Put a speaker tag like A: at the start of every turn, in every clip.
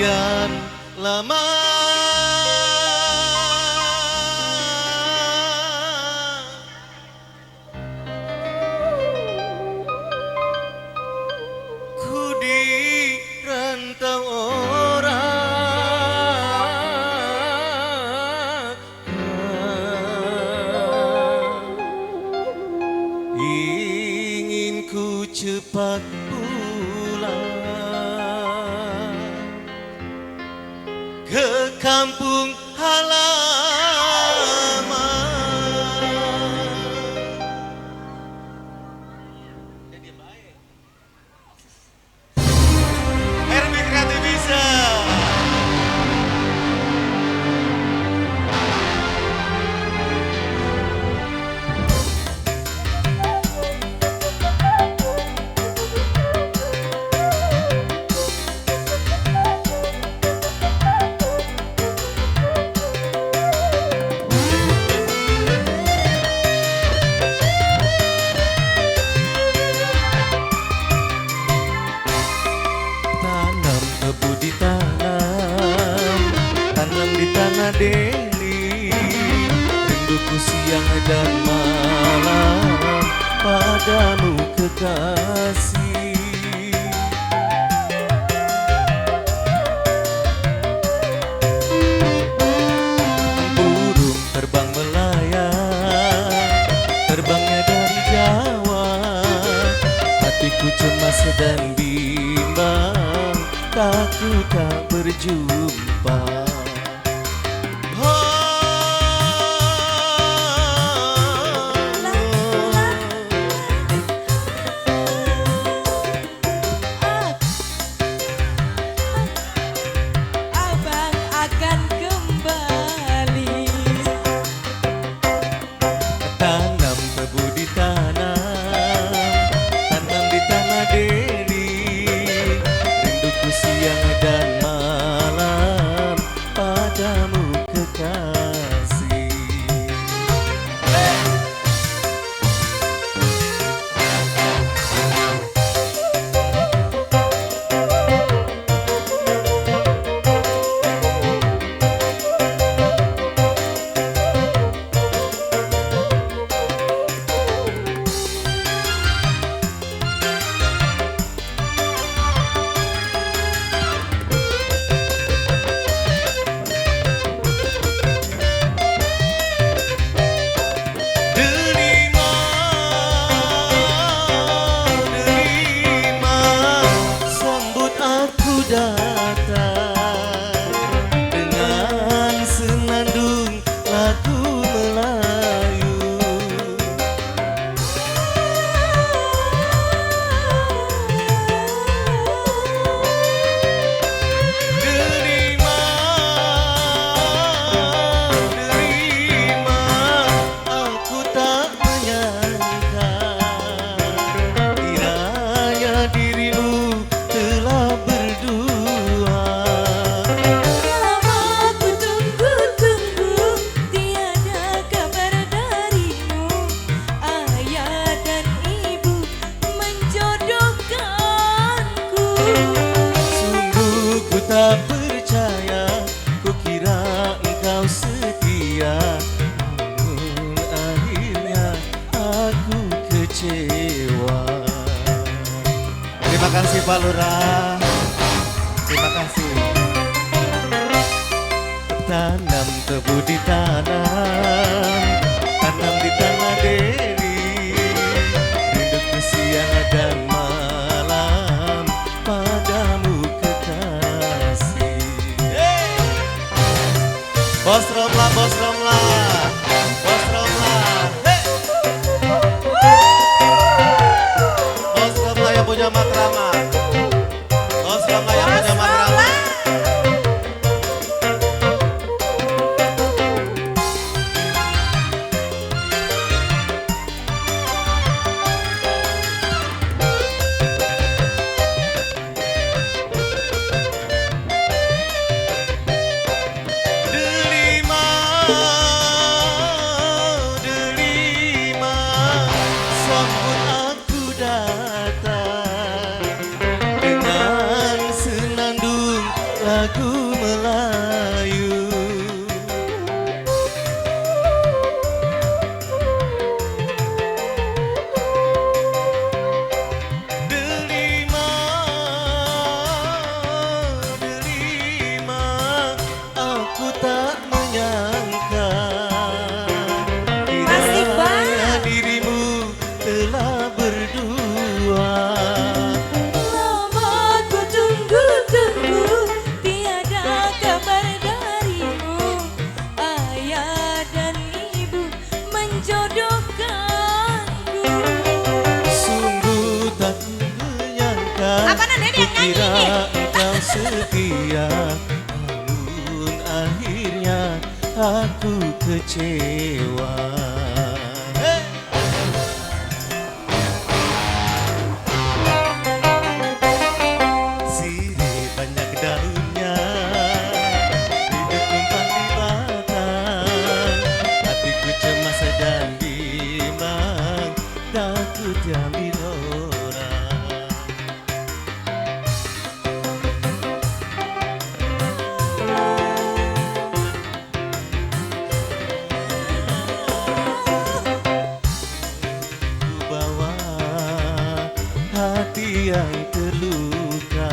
A: sekian lama. Ku di rantau orang, ingin ku cepat pulang ke kampung halaman. Hermi Kreatif bisa. Tanam di tanah Deli, rinduku siang dan malam padamu kekasih. Burung terbang melayang, terbangnya dari Jawa, hatiku cemas dan bimbang, takut tak berjumpa.
B: Abang akan kembali.
A: Tanam tebu di tanah, tanam di tanah Deli, rinduku siang dan malam padamu kekasih. Dengan senandung lagu Melayu, derima, derima, aku tak menyangka kiranya dirimu telah berdua.
B: Lama ku tunggu-tunggu, tiada kabar darimu. Ayah dan ibu menjodohkanku.
A: Sungguh ku tak percaya, ku kira engkau setia, namun akhirnya aku kecewa. Terima kasih Pak Lurah, terima kasih. Tanam tebu di tanah, tanam di tanah Deli, rinduku siang dan malam padamu kekasih. Bos Romla, Bos Romla, Bos Romla, Bos Romla yang punya matraman, Bos Romla yang punya matraman.
B: Apa Nenek yang nyanyi
A: Kukira
B: nih?
A: engkau setia, namun akhirnya aku kecewa. Sirih banyak daunnya, hidup numpang di batang. Hatiku cemas dan bimbang, takut diambil orang. Ku bawa hati yang terluka.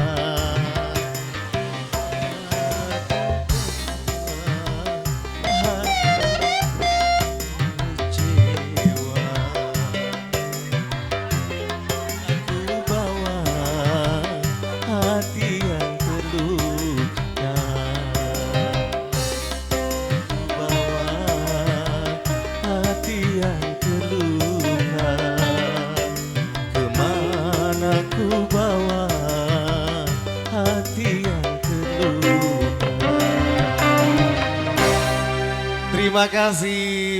A: Kecewa. Aku bawa hati yang terluka. Bawa hati yang terluka. Kemana ku bawa hati yang terluka. Terima kasih.